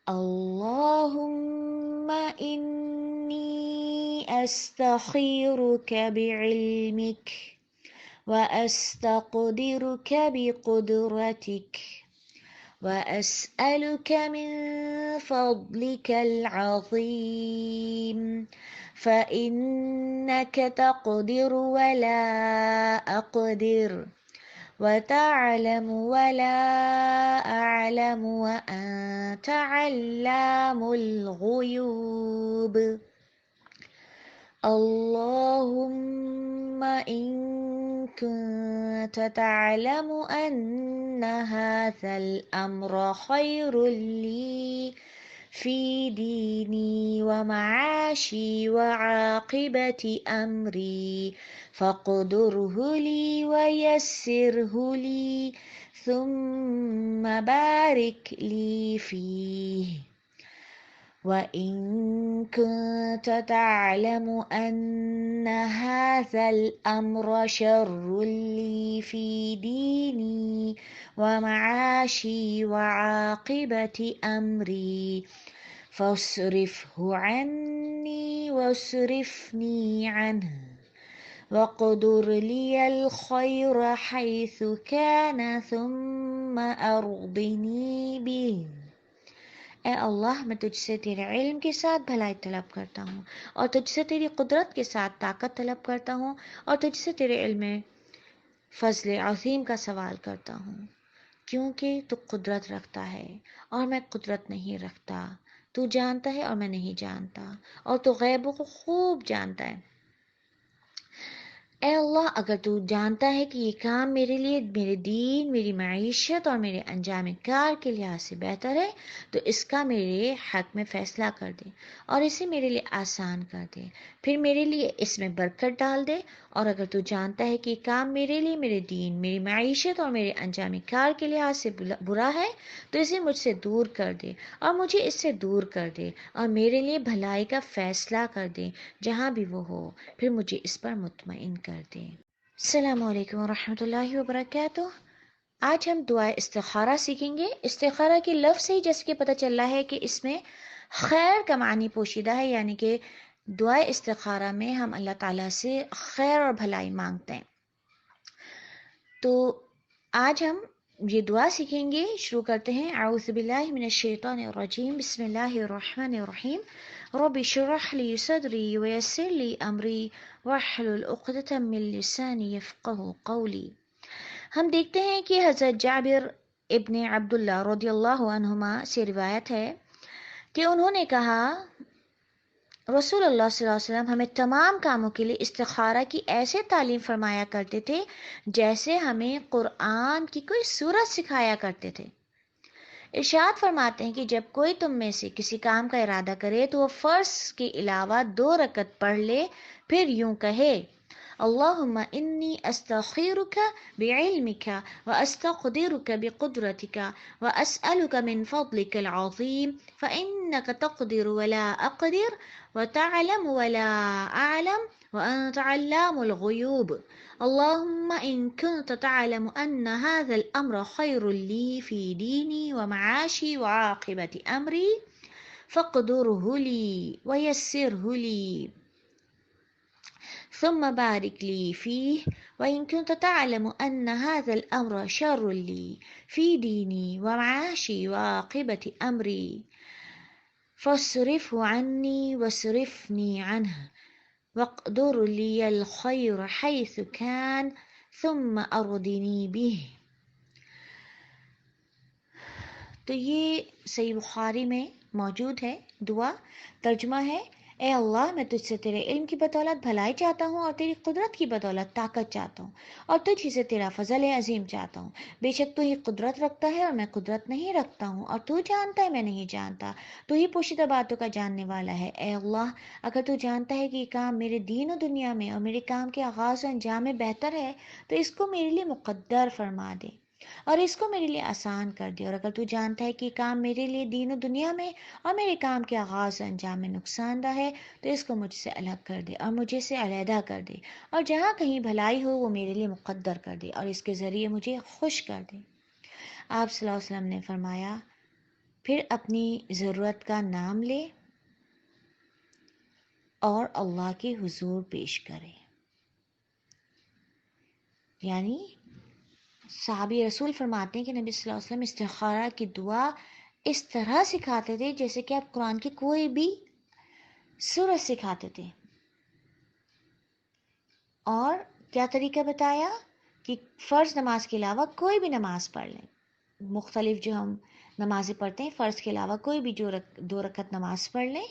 اللهم إني أستخيرك بعلمك وأستقدرك بقدرتك وأسألك من فضلك العظيم فإنك تقدر ولا أقدر وتعلم ولا أعلم وأنت علام الغيوب. اللهم إن كنت تعلم أن هذا الأمر خير لي في ديني ومعاشي وعاقبة أمري فاقدره لي ويسره لي ثم بارك لي فيه. وإن كنت تعلم أن هذا الأمر شر لي في ديني ومعاشي وعاقبة أمري فاصرفه عني واصرفني عنه واقدر لي الخير حيث كان ثم أرضني به. اے اللہ، میں تجھ سے تیرے علم کے ساتھ بھلائی طلب کرتا ہوں، اور تجھ سے تیری قدرت کے ساتھ طاقت طلب کرتا ہوں، اور تجھ سے تیرے علم فضل عظیم کا سوال کرتا ہوں، کیونکہ تو قدرت رکھتا ہے اور میں قدرت نہیں رکھتا، تو جانتا ہے اور میں نہیں جانتا، اور تو غیبوں کو خوب جانتا ہے۔ اے اللہ، اگر تو جانتا ہے کہ یہ کام میرے لیے، میرے دین، میری معیشت اور میرے انجام کار کے لحاظ سے بہتر ہے تو اس کا میرے حق میں فیصلہ کر دے اور اسے میرے لیے آسان کر دے، پھر میرے لیے اس میں برکت ڈال دے۔ اور اگر تو جانتا ہے کہ یہ کام میرے لیے، میرے دین، میری معیشت اور میرے انجام کار کے لحاظ سے برا ہے تو اسے مجھ سے دور کر دے اور مجھے اس سے دور کر دے اور میرے لیے بھلائی کا فیصلہ کر دے جہاں بھی وہ ہو، پھر مجھے اس پر مطمئن کر دیں۔ السلام علیکم ورحمۃ اللہ وبرکاتہ۔ آج ہم دعا استخارہ سیکھیں گے۔ استخارہ کی لفظ سے ہی جیسے کہ پتہ چل رہا ہے کہ اس میں خیر کا معنی پوشیدہ ہے، یعنی کہ دعا استخارہ میں ہم اللہ تعالیٰ سے خیر اور بھلائی مانگتے ہیں۔ تو آج ہم یہ دعا سیکھیں گے، شروع کرتے ہیں۔ اعوذ باللہ من الشیطان الرجیم، بسم اللہ الرحمن الرحیم، رب اشرح لی صدری ویسر لی امری واحلل عقدۃ من لسانی یفقہوا قولی۔ ہم دیکھتے ہیں کہ حضرت جابر ابن عبداللہ رضی اللہ عنہما سے روایت ہے کہ انہوں نے کہا، رسول اللہ صلی اللہ علیہ وسلم ہمیں تمام کاموں کے لیے استخارہ کی ایسے تعلیم فرمایا کرتے تھے جیسے ہمیں قرآن کی کوئی سورت سکھایا کرتے تھے۔ ارشاد فرماتے ہیں کہ جب کوئی تم میں سے کسی کام کا ارادہ کرے تو وہ فرض کے علاوہ 2 رکعت پڑھ لے، پھر یوں کہے، اللہم انی استخیرک بعلمک واستقدرک بقدرتک واسألک من فضلک العظیم فإنک تقدر ولا اقدر وتعلم ولا اعلم وانت علام الغیوب۔ اللهم إن كنت تعلم أن هذا الأمر خير لي في ديني ومعاشي وعاقبة أمري فاقدره لي ويسره لي ثم بارك لي فيه. وإن كنت تعلم أن هذا الأمر شر لي في ديني ومعاشي وعاقبة أمري فاصرفه عني واصرفني عنه واقدر لي الخير حيث كان ثم أرضني به۔ تو یہ صحیح بخاری میں موجود ہے دعا۔ ترجمہ ہے، اے اللہ، میں تجھ سے تیرے علم کی بدولت بھلائی چاہتا ہوں اور تیری قدرت کی بدولت طاقت چاہتا ہوں، اور تجھ ہی سے تیرا فضل عظیم چاہتا ہوں۔ بے شک تو ہی قدرت رکھتا ہے اور میں قدرت نہیں رکھتا ہوں، اور تو جانتا ہے میں نہیں جانتا، تو ہی پوشیدہ باتوں کا جاننے والا ہے۔ اے اللہ، اگر تو جانتا ہے کہ یہ کام میرے دین و دنیا میں اور میرے کام کے آغاز و انجام میں بہتر ہے تو اس کو میرے لیے مقدر فرما دے اور اس کو میرے لیے آسان کر دے، اور اگر تو جانتا ہے کہ کام میرے لیے دین و دنیا میں اور میرے کام کے آغاز و انجام میں نقصان دہ ہے تو اس کو مجھ سے الگ کر دے اور مجھے سے علیحدہ کر دے، اور جہاں کہیں بھلائی ہو وہ میرے لیے مقدر کر دے اور اس کے ذریعے مجھے خوش کر دے۔ آپ صلی اللہ علیہ وسلم نے فرمایا، پھر اپنی ضرورت کا نام لے اور اللہ کے حضور پیش کرے. یعنی صحابی رسول فرماتے ہیں کہ نبی صلی اللہ علیہ وسلم استخارہ کی دعا اس طرح سکھاتے تھے جیسے کہ آپ قرآن کی کوئی بھی سورت سکھاتے تھے. اور کیا طریقہ بتایا کہ فرض نماز کے علاوہ کوئی بھی نماز پڑھ لیں. مختلف جو ہم نمازیں پڑھتے ہیں فرض کے علاوہ کوئی بھی جو 2 رکعت نماز پڑھ لیں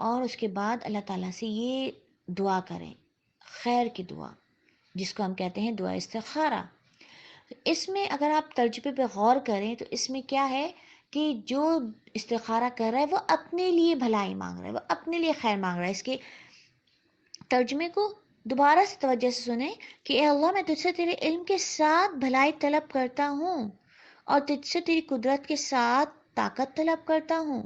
اور اس کے بعد اللہ تعالیٰ سے یہ دعا کریں، خیر کی دعا، جس کو ہم کہتے ہیں دعا استخارہ. اس میں اگر آپ ترجمے پہ غور کریں تو اس میں کیا ہے کہ جو استخارہ کر رہا ہے وہ اپنے لیے بھلائی مانگ رہا ہے، وہ اپنے لیے خیر مانگ رہا ہے. اس کے ترجمے کو دوبارہ سے توجہ سے سنیں کہ اے اللہ، میں تجھ سے تیرے علم کے ساتھ بھلائی طلب کرتا ہوں اور تجھ سے تیری قدرت کے ساتھ طاقت طلب کرتا ہوں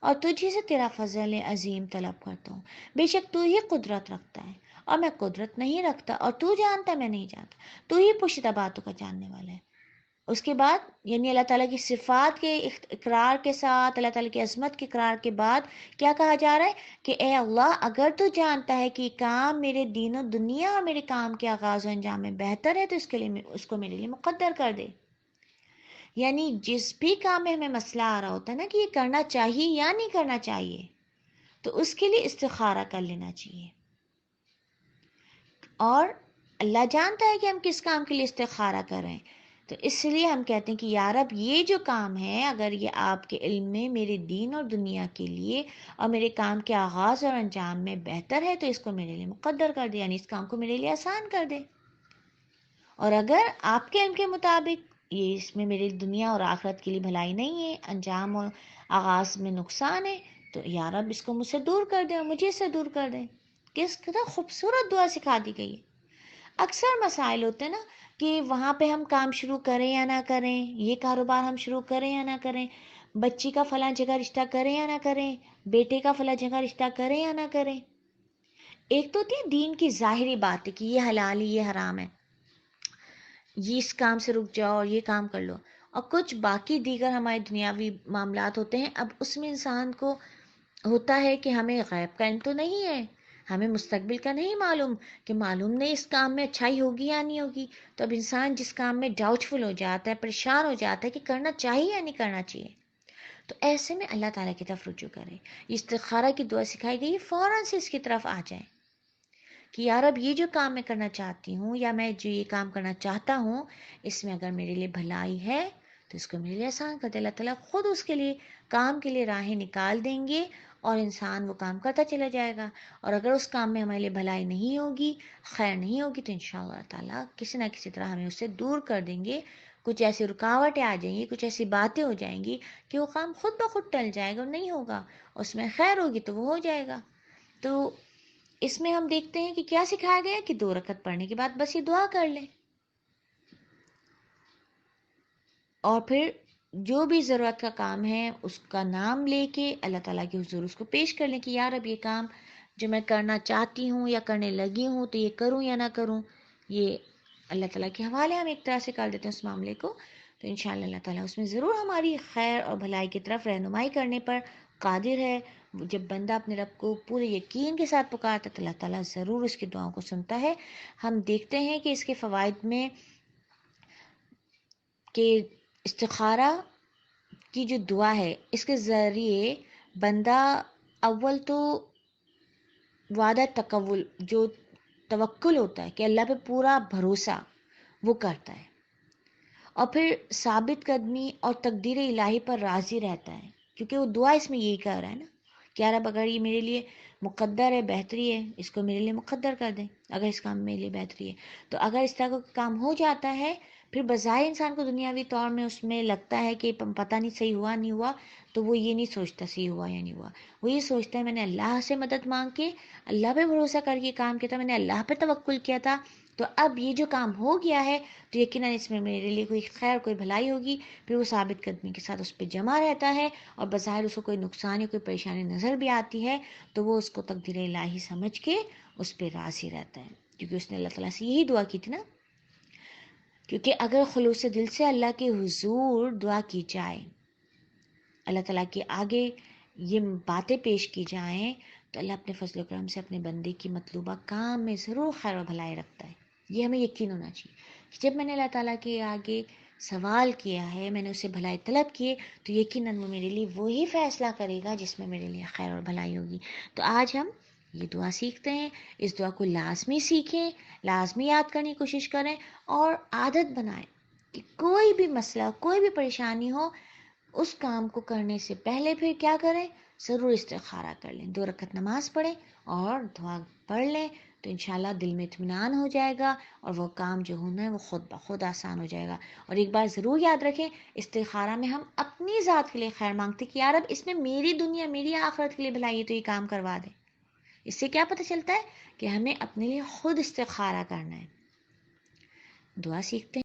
اور تجھے سے تیرا فضل عظیم طلب کرتا ہوں. بے شک تو ہی قدرت رکھتا ہے اور میں قدرت نہیں رکھتا، اور تو جانتا ہے میں نہیں جانتا، تو ہی پوشیدہ باتوں کا جاننے والا ہے. اس کے بعد یعنی اللہ تعالیٰ کی صفات کے اقرار کے ساتھ، اللہ تعالیٰ کی عظمت کے اقرار کے بعد کیا کہا جا رہا ہے کہ اے اللہ، اگر تو جانتا ہے کہ کام میرے دین و دنیا اور میرے کام کے آغاز و انجام میں بہتر ہے تو اس کو میرے لیے مقدر کر دے. یعنی جس بھی کام میں ہمیں مسئلہ آ رہا ہوتا ہے نا کہ یہ کرنا چاہیے یا نہیں کرنا چاہیے، تو اس کے لیے استخارہ کر لینا چاہیے. اور اللہ جانتا ہے کہ ہم کس کام کے لیے استخارہ کر رہے ہیں، تو اس لیے ہم کہتے ہیں کہ یا رب، یہ جو کام ہے اگر یہ آپ کے علم میں میرے دین اور دنیا کے لیے اور میرے کام کے آغاز اور انجام میں بہتر ہے تو اس کو میرے لیے مقدر کر دے، یعنی اس کام کو میرے لیے آسان کر دے. اور اگر آپ کے علم کے مطابق یہ اس میں میری دنیا اور آخرت کے لیے بھلائی نہیں ہے، انجام اور آغاز میں نقصان ہے، تو یا رب اس کو مجھ سے دور کر دے اور مجھے اس سے دور کر دے. کس قدر خوبصورت دعا سکھا دی گئی ہے. اکثر مسائل ہوتے ہیں نا کہ وہاں پہ ہم کام شروع کریں یا نہ کریں، یہ کاروبار ہم شروع کریں یا نہ کریں، بچی کا فلاں جگہ رشتہ کریں یا نہ کریں، بیٹے کا فلاں جگہ رشتہ کریں یا نہ کریں. ایک تو ہوتی ہے دین کی ظاہری بات ہے کہ یہ حلال ہے، یہ حرام ہے، یہ اس کام سے رک جاؤ اور یہ کام کر لو. اور کچھ باقی دیگر ہمارے دنیاوی معاملات ہوتے ہیں. اب اس میں انسان کو ہوتا ہے کہ ہمیں غیب کا علم تو نہیں ہے، ہمیں مستقبل کا نہیں معلوم، کہ معلوم نہیں اس کام میں اچھائی ہوگی یا نہیں ہوگی. تو اب انسان جس کام میں ڈاؤٹ فل ہو جاتا ہے، پریشان ہو جاتا ہے کہ کرنا چاہیے یا نہیں کرنا چاہیے، تو ایسے میں اللہ تعالیٰ کی طرف رجوع کرے. استخارہ کی دعا سکھائی گئی، فوراً سے اس کی طرف آ جائیں کہ یا رب، یہ جو کام میں کرنا چاہتی ہوں یا میں جو یہ کام کرنا چاہتا ہوں، اس میں اگر میرے لیے بھلائی ہے تو اس کو میرے لیے آسان کر دے. اللہ تعالیٰ خود اس کے لیے کام کے لیے راہیں نکال دیں گے اور انسان وہ کام کرتا چلا جائے گا. اور اگر اس کام میں ہمارے لیے بھلائی نہیں ہوگی، خیر نہیں ہوگی، تو انشاءاللہ اللہ تعالیٰ کسی نہ کسی طرح ہمیں اس سے دور کر دیں گے. کچھ ایسی رکاوٹیں آ جائیں گی، کچھ ایسی باتیں ہو جائیں گی کہ وہ کام خود بخود ٹل جائے گا اور نہیں ہوگا. اس میں خیر ہوگی تو وہ ہو جائے گا. تو اس میں ہم دیکھتے ہیں کہ کیا سکھایا گیا کہ 2 رکعت پڑھنے کے بعد بس یہ دعا کر لیں اور پھر جو بھی ضرورت کا کام ہے اس کا نام لے کے اللہ تعالیٰ کے حضور اس کو پیش کر لیں کہ یا رب، یہ کام جو میں کرنا چاہتی ہوں یا کرنے لگی ہوں تو یہ کروں یا نہ کروں، یہ اللہ تعالیٰ کے حوالے ہم ایک طرح سے کر دیتے ہیں اس معاملے کو. تو انشاءاللہ اللہ تعالیٰ اس میں ضرور ہماری خیر اور بھلائی کی طرف رہنمائی کرنے پر قادر ہے. جب بندہ اپنے رب کو پورے یقین کے ساتھ پکارتا ہے تو اللہ تعالیٰ ضرور اس کی دعاؤں کو سنتا ہے. ہم دیکھتے ہیں کہ اس کے فوائد میں کہ استخارہ کی جو دعا ہے اس کے ذریعے بندہ اول تو وعدہ تقول، جو توکل ہوتا ہے کہ اللہ پہ پورا بھروسہ، وہ کرتا ہے. اور پھر ثابت قدمی اور تقدیر الہی پر راضی رہتا ہے، کیونکہ وہ دعا اس میں یہی کر رہا ہے نا کہ یار اب اگر یہ میرے لیے مقدر ہے، بہتری ہے، اس کو میرے لیے مقدر کر دیں. اگر اس کام میں میرے لیے بہتری ہے تو اگر اس طرح کا کام ہو جاتا ہے، پھر بظاہر انسان کو دنیاوی طور میں اس میں لگتا ہے کہ پتہ نہیں صحیح ہوا نہیں ہوا، تو وہ یہ نہیں سوچتا صحیح ہوا یا نہیں ہوا. وہ یہ سوچتا ہے میں نے اللہ سے مدد مانگ کے، اللہ پہ بھروسہ کر کے کام کیا تھا، میں نے اللہ پہ توکل کیا تھا، تو اب یہ جو کام ہو گیا ہے تو یقیناً اس میں میرے لیے کوئی خیر، کوئی بھلائی ہوگی. پھر وہ ثابت قدمی کے ساتھ اس پہ جمع رہتا ہے اور بظاہر اس کو کوئی نقصان یا کوئی پریشانی نظر بھی آتی ہے تو وہ اس کو تقدیر الہی سمجھ کے اس پہ راضی رہتا ہے، کیونکہ اس نے اللہ تعالیٰ سے یہی دعا کی تھی نا. کیونکہ اگر خلوص دل سے اللہ کے حضور دعا کی جائے اللہ تعالیٰ کے آگے یہ باتیں پیش کی جائیں تو اللہ اپنے فضل و کرم سے اپنے بندے کی مطلوبہ کام میں ضرور خیر و بھلائی رکھتا ہے. یہ ہمیں یقین ہونا چاہیے کہ جب میں نے اللہ تعالیٰ کے آگے سوال کیا ہے، میں نے اسے بھلائی طلب کیے، تو یقیناً وہ میرے لیے وہی فیصلہ کرے گا جس میں میرے لیے خیر اور بھلائی ہوگی. تو آج ہم یہ دعا سیکھتے ہیں. اس دعا کو لازمی سیکھیں، لازمی یاد کرنے کی کوشش کریں اور عادت بنائیں کہ کوئی بھی مسئلہ، کوئی بھی پریشانی ہو، اس کام کو کرنے سے پہلے پھر کیا کریں؟ ضرور استخارہ کر لیں، 2 رکعت نماز پڑھیں اور دعا پڑھ لیں، تو انشاءاللہ دل میں اطمینان ہو جائے گا اور وہ کام جو ہونا ہے وہ خود بخود آسان ہو جائے گا. اور ایک بار ضرور یاد رکھیں، استخارہ میں ہم اپنی ذات کے لیے خیر مانگتے کہ یا رب اس میں میری دنیا، میری آخرت کے لیے بھلائی ہے تو یہ کام کروا دے. اس سے کیا پتہ چلتا ہے کہ ہمیں اپنے لیے خود استخارہ کرنا ہے. دعا سیکھتے ہیں.